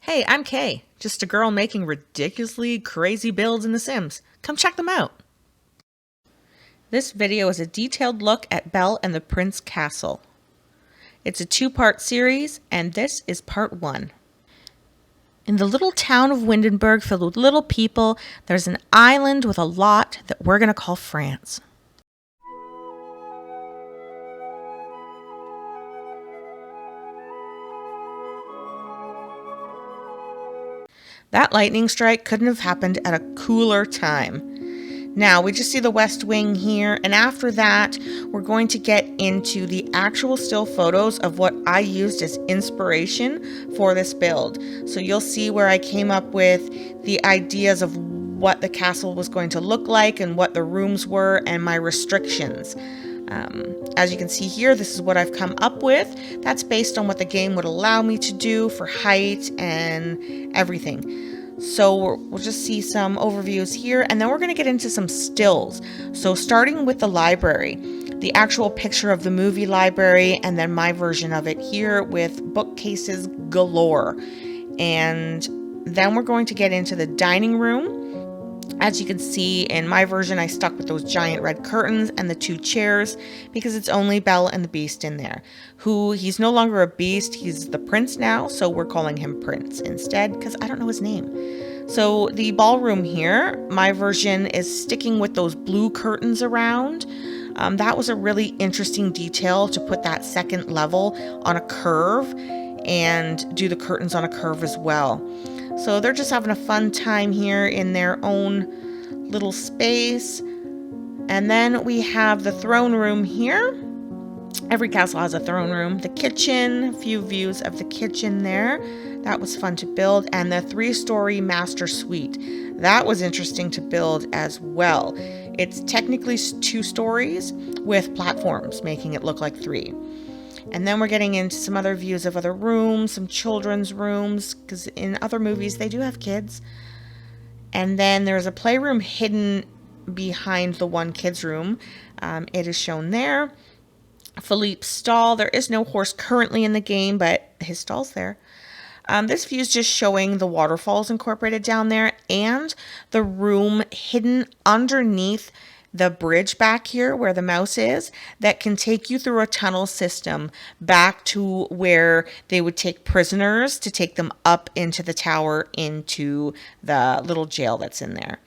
Hey, I'm Kay, just a girl making ridiculously crazy builds in The Sims. Come check them out. This video is a detailed look at Belle and the Prince Castle. It's a two-part series, and this is part 1. In the little town of Windenburg filled with little people, there's an island with a lot that we're going to call France. That lightning strike couldn't have happened at a cooler time. Now, we just see the West Wing here, and after that, we're going to get into the actual still photos of what I used as inspiration for this build. So you'll see where I came up with the ideas of what the castle was going to look like and what the rooms were and my restrictions. As you can see here, this is what I've come up with. That's based on what the game would allow me to do for height and everything. So we'll just see some overviews here, and then we're going to get into some stills. So starting with the library, the actual picture of the movie library, and then my version of it here with bookcases galore. And then we're going to get into the dining room. As you can see in my version, I stuck with those giant red curtains and the 2 chairs because it's only Belle and the Beast in there. He's no longer a beast, he's the prince now, so we're calling him Prince instead because I don't know his name. So the ballroom here, my version is sticking with those blue curtains around. That was a really interesting detail to put that second level on a curve and do the curtains on a curve as well. So they're just having a fun time here in their own little space. And then we have the throne room here. Every castle has a throne room. The kitchen, a few views of the kitchen there. That was fun to build. And the 3-story master suite. That was interesting to build as well. It's technically 2 stories with platforms, making it look like 3. And then we're getting into some other views of other rooms, some children's rooms, because in other movies they do have kids. And then there's a playroom hidden behind the one kid's room. It is shown there. Philippe's stall. There is no horse currently in the game, but his stall's there. This view is just showing the waterfalls incorporated down there and the room hidden underneath the bridge back here where the mouse is that can take you through a tunnel system back to where they would take prisoners to take them up into the tower into the little jail that's in there.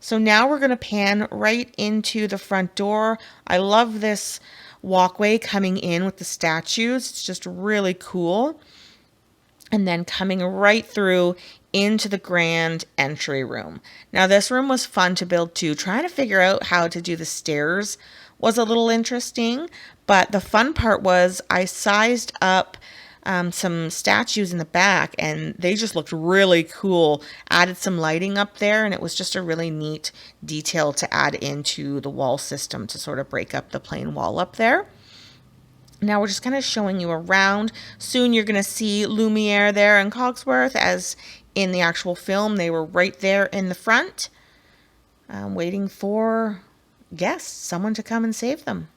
So now we're going to pan right into the front door. I love this walkway coming in with the statues. It's just really cool. And then coming right through into the grand entry room. Now this room was fun to build too. Trying to figure out how to do the stairs was a little interesting, but the fun part was I sized up some statues in the back and they just looked really cool. Added some lighting up there and it was just a really neat detail to add into the wall system to sort of break up the plain wall up there. Now we're just kind of showing you around. Soon you're going to see Lumiere there and Cogsworth, as in the actual film. They were right there in the front, waiting for guests, someone to come and save them.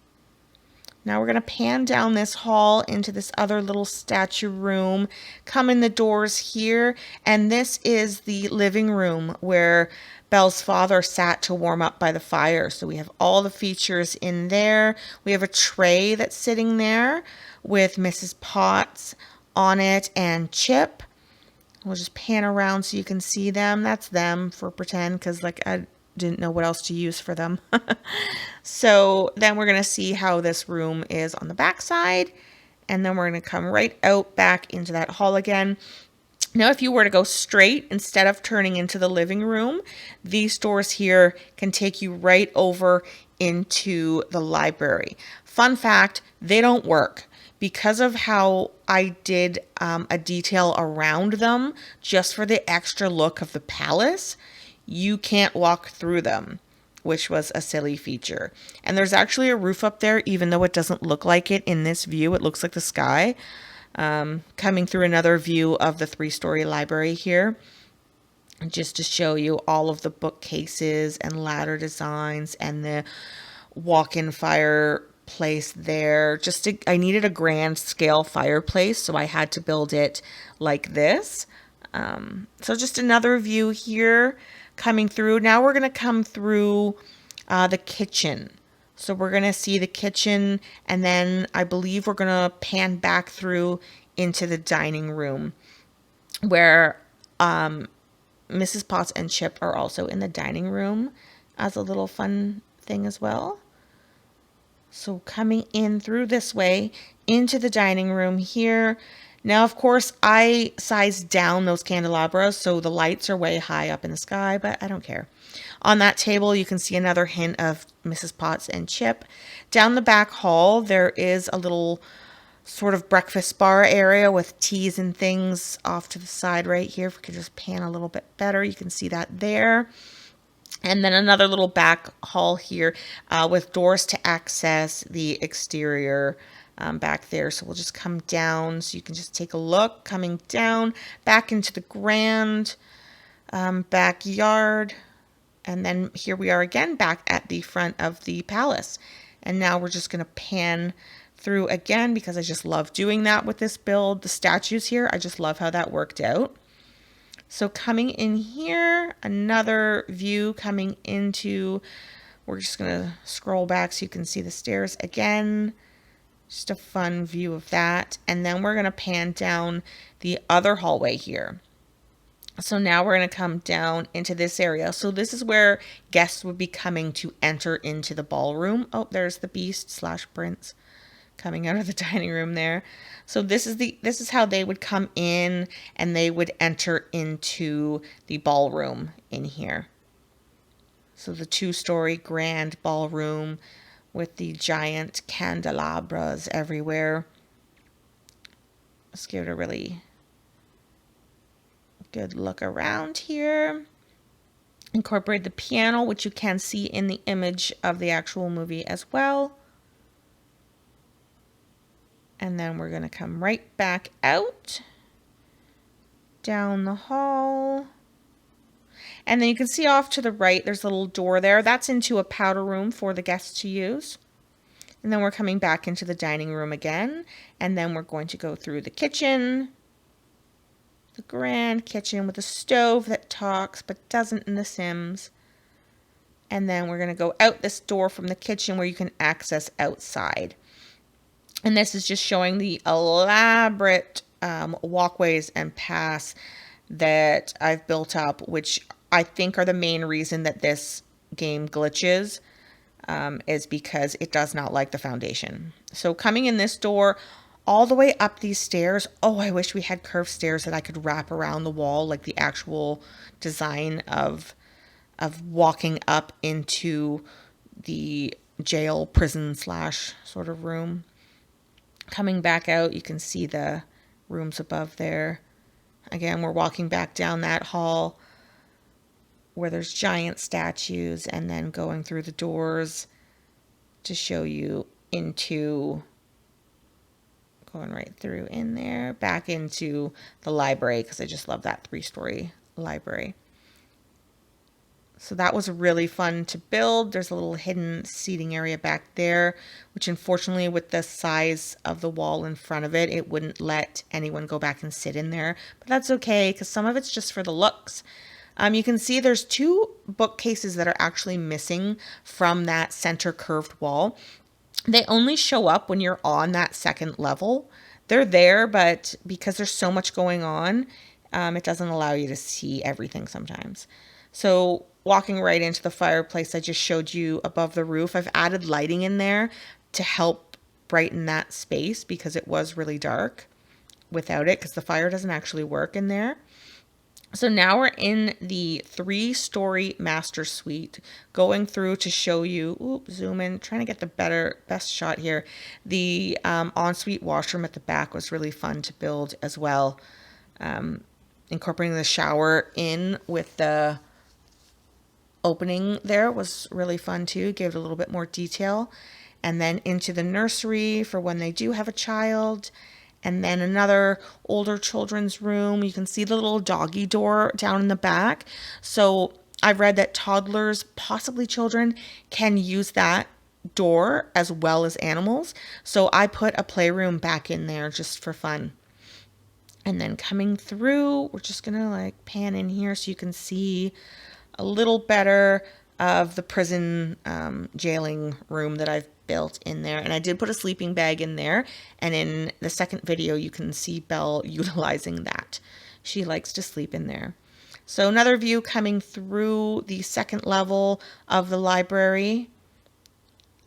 Now we're going to pan down this hall into this other little statue room, come in the doors here, and this is the living room where Belle's father sat to warm up by the fire. So we have all the features in there. We have a tray that's sitting there with Mrs. Potts on it and Chip. We'll just pan around so you can see them. That's them for pretend because like I didn't know what else to use for them. So then we're going to see how this room is on the back side. And then we're going to come right out back into that hall again. Now, if you were to go straight instead of turning into the living room, these doors here can take you right over into the library. Fun fact, they don't work. Because of how I did a detail around them, just for the extra look of the palace, you can't walk through them, which was a silly feature. And there's actually a roof up there, even though it doesn't look like it in this view. It looks like the sky. Coming through another view of the 3-story library here, just to show you all of the bookcases and ladder designs and the walk-in fireplace there. I needed a grand scale fireplace, so I had to build it like this. So just another view here coming through. Now we're going to come through the kitchen. So we're going to see the kitchen, and then I believe we're going to pan back through into the dining room where Mrs. Potts and Chip are also in the dining room as a little fun thing as well. So coming in through this way into the dining room here. Now, of course, I sized down those candelabras, so the lights are way high up in the sky, but I don't care. On that table, you can see another hint of Mrs. Potts and Chip. Down the back hall, there is a little sort of breakfast bar area with teas and things off to the side right here. If we could just pan a little bit better, you can see that there. And then another little back hall here with doors to access the exterior back there. So we'll just come down so you can just take a look. Coming down back into the grand backyard. And then here we are again back at the front of the palace. And now we're just going to pan through again because I just love doing that with this build. The statues here, I just love how that worked out. So coming in here, another view coming into, we're just going to scroll back so you can see the stairs again. Just a fun view of that. And then we're going to pan down the other hallway here. So now we're going to come down into this area. So this is where guests would be coming to enter into the ballroom. Oh, there's the beast / prince coming out of the dining room there. So this is how they would come in, and they would enter into the ballroom in here. So the 2-story grand ballroom with the giant candelabras everywhere. Let's give it a really good look around here. Incorporate the piano, which you can see in the image of the actual movie as well. And then we're going to come right back out, down the hall. And then you can see off to the right, there's a little door there. That's into a powder room for the guests to use. And then we're coming back into the dining room again. And then we're going to go through the kitchen. The grand kitchen with a stove that talks but doesn't in The Sims. And then we're going to go out this door from the kitchen where you can access outside. And this is just showing the elaborate walkways and paths that I've built up, which I think are the main reason that this game glitches, is because it does not like the foundation. So coming in this door, all the way up these stairs. Oh, I wish we had curved stairs that I could wrap around the wall, like the actual design of walking up into the jail, prison / sort of room. Coming back out, you can see the rooms above there. Again, we're walking back down that hall where there's giant statues, and then going through the doors to show you into, going right through in there, back into the library, because I just love that 3-story library. So that was really fun to build. There's a little hidden seating area back there, which unfortunately with the size of the wall in front of it, it wouldn't let anyone go back and sit in there. But that's okay, because some of it's just for the looks. You can see there's 2 bookcases that are actually missing from that center curved wall. They only show up when you're on that second level. They're there, but because there's so much going on, it doesn't allow you to see everything sometimes. So walking right into the fireplace I just showed you above the roof, I've added lighting in there to help brighten that space because it was really dark without it, because the fire doesn't actually work in there. So now we're in the 3-story master suite, going through to show you, zoom in, trying to get the best shot here. The ensuite washroom at the back was really fun to build as well. Incorporating the shower in with the opening there was really fun too, gave it a little bit more detail. And then into the nursery for when they do have a child. And then another older children's room. You can see the little doggy door down in the back. So I've read that toddlers, possibly children, can use that door as well as animals. So I put a playroom back in there just for fun. And then coming through, we're just gonna like pan in here so you can see a little better of the prison jailing room that I've built in there. And I did put a sleeping bag in there. And in the second video, you can see Belle utilizing that. She likes to sleep in there. So another view coming through the second level of the library.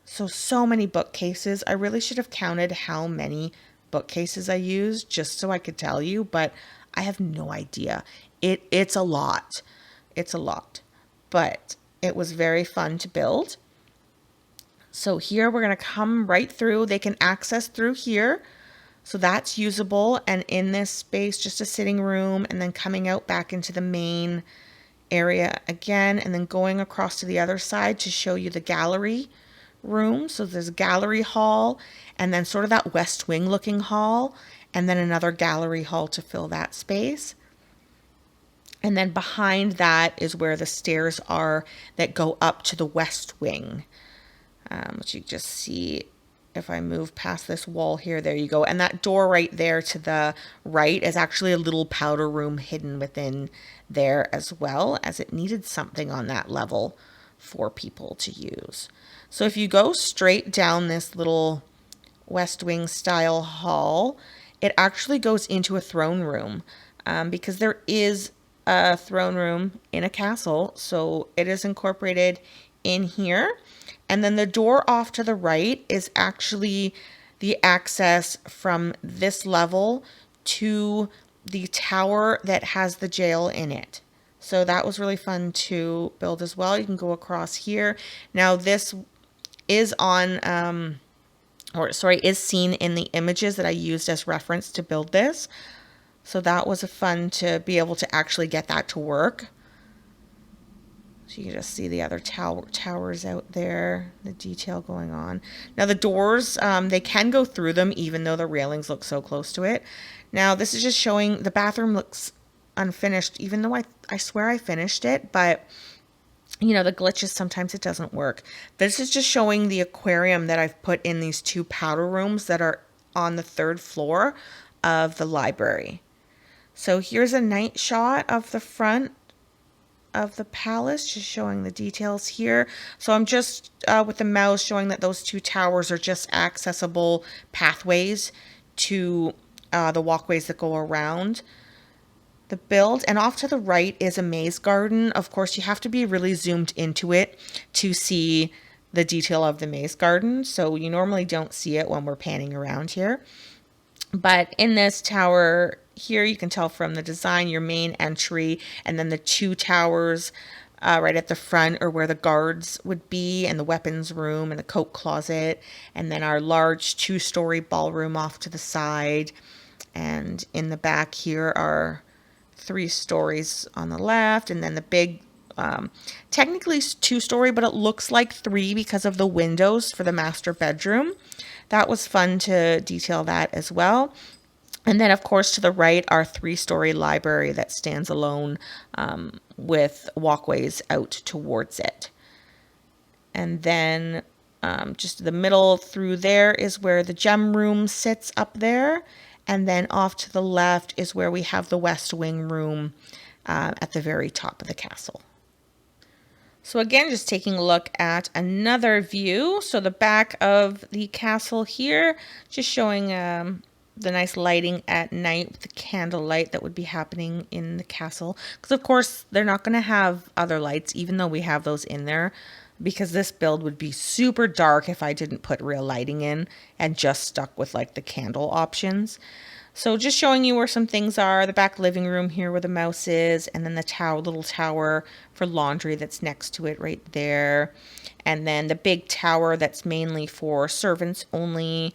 So many bookcases. I really should have counted how many bookcases I used just so I could tell you, but I have no idea. It's a lot. It's a lot. But it was very fun to build. So here we're going to come right through. They can access through here. So that's usable. And in this space, just a sitting room, and then coming out back into the main area again, and then going across to the other side to show you the gallery room. So there's a gallery hall, and then sort of that West Wing looking hall, and then another gallery hall to fill that space. And then behind that is where the stairs are that go up to the West Wing. Which you just see if I move past this wall here, there you go. And that door right there to the right is actually a little powder room hidden within there, as well, as it needed something on that level for people to use. So if you go straight down this little West Wing style hall, it actually goes into a throne room, because there is a throne room in a castle. So it is incorporated in here. And then the door off to the right is actually the access from this level to the tower that has the jail in it. So that was really fun to build as well. You can go across here. Now this is on, is seen in the images that I used as reference to build this. So that was fun to be able to actually get that to work. So you can just see the other towers out there, the detail going on. Now the doors, they can go through them even though the railings look so close to it. Now this is just showing the bathroom looks unfinished, even though I swear I finished it, but you know, the glitches, sometimes it doesn't work. This is just showing the aquarium that I've put in these two powder rooms that are on the third floor of the library. So here's a night shot of the front of the palace, just showing the details here. So I'm just with the mouse showing that those two towers are just accessible pathways to the walkways that go around the build. And off to the right is a maze garden. Of course, you have to be really zoomed into it to see the detail of the maze garden. So you normally don't see it when we're panning around here. But in this tower here, you can tell from the design, your main entry, and then the two towers right at the front are where the guards would be, and the weapons room and the coat closet, and then our large 2-story ballroom off to the side. And in the back here are 3 stories on the left, and then the big, technically 2-story, but it looks like 3 because of the windows for the master bedroom. That was fun to detail that as well. And then, of course, to the right, our 3-story library that stands alone with walkways out towards it. And then just the middle through there is where the gem room sits up there. And then off to the left is where we have the West Wing room at the very top of the castle. So again, just taking a look at another view. So the back of the castle here, just showing the nice lighting at night with the candlelight that would be happening in the castle. Because of course, they're not going to have other lights, even though we have those in there, because this build would be super dark if I didn't put real lighting in and just stuck with like the candle options. So just showing you where some things are, the back living room here where the mouse is, and then the little tower for laundry that's next to it right there. And then the big tower that's mainly for servants only.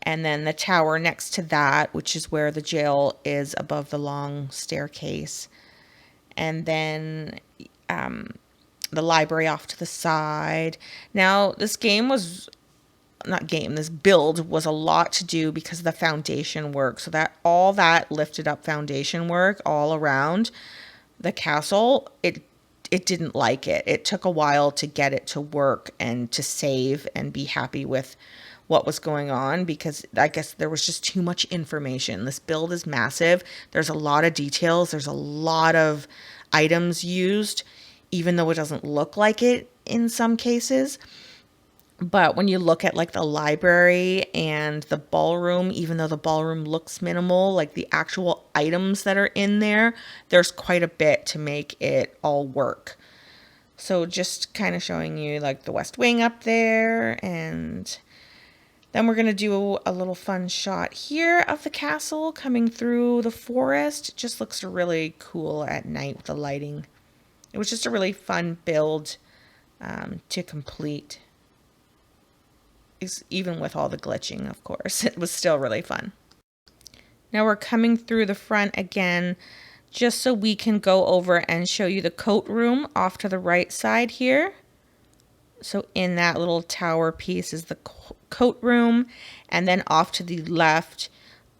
And then the tower next to that, which is where the jail is above the long staircase. And then the library off to the side. Now, this build was a lot to do because of the foundation work. So that all that lifted up foundation work all around the castle, it didn't like it. It took a while to get it to work and to save and be happy with what was going on, because I guess there was just too much information. This build is massive. There's a lot of details. There's a lot of items used, even though it doesn't look like it in some cases. But when you look at like the library and the ballroom, even though the ballroom looks minimal, like the actual items that are in there, there's quite a bit to make it all work. So just kind of showing you like the West Wing up there, and then we're going to do a little fun shot here of the castle coming through the forest. It just looks really cool at night with the lighting. It was just a really fun build to complete. Even with all the glitching, of course, it was still really fun. Now we're coming through the front again, just so we can go over and show you the coat room off to the right side here. So in that little tower piece is the coat room, and then off to the left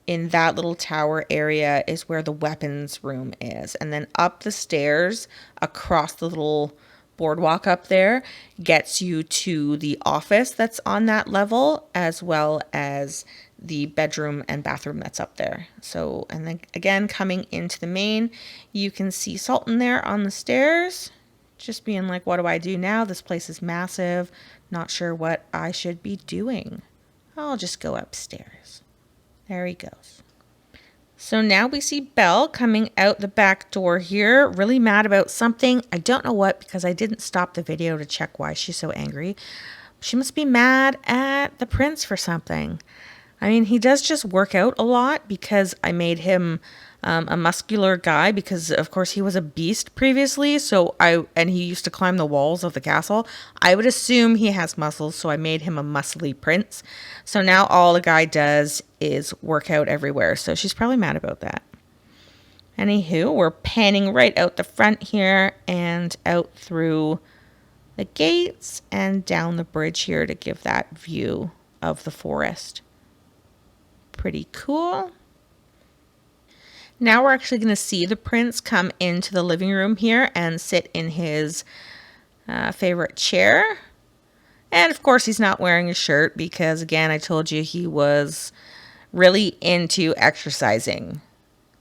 in that little tower area is where the weapons room is. And then up the stairs across the little boardwalk up there gets you to the office that's on that level, as well as the bedroom and bathroom that's up there. So, and then again, coming into the main, you can see Sultan there on the stairs, just being like, what do I do now? This place is massive. Not sure what I should be doing. I'll just go upstairs. There he goes. So now we see Belle coming out the back door here, really mad about something. I don't know what, because I didn't stop the video to check why she's so angry. She must be mad at the prince for something. I mean, he does just work out a lot, because I made him a muscular guy, because of course he was a beast previously. And he used to climb the walls of the castle. I would assume he has muscles, so I made him a muscly prince. So now all the guy does is work out everywhere. So she's probably mad about that. Anywho, we're panning right out the front here and out through the gates and down the bridge here to give that view of the forest. Pretty cool. Now we're actually going to see the prince come into the living room here and sit in his favorite chair. And of course he's not wearing a shirt, because again, I told you he was really into exercising.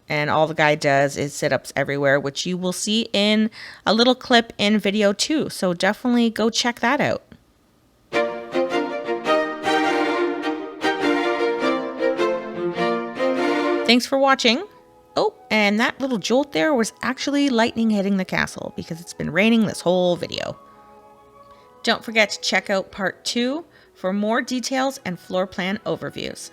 And all the guy does is sit-ups everywhere, which you will see in a little clip in video 2. So definitely go check that out. Thanks for watching. Oh, and that little jolt there was actually lightning hitting the castle, because it's been raining this whole video. Don't forget to check out part 2 for more details and floor plan overviews.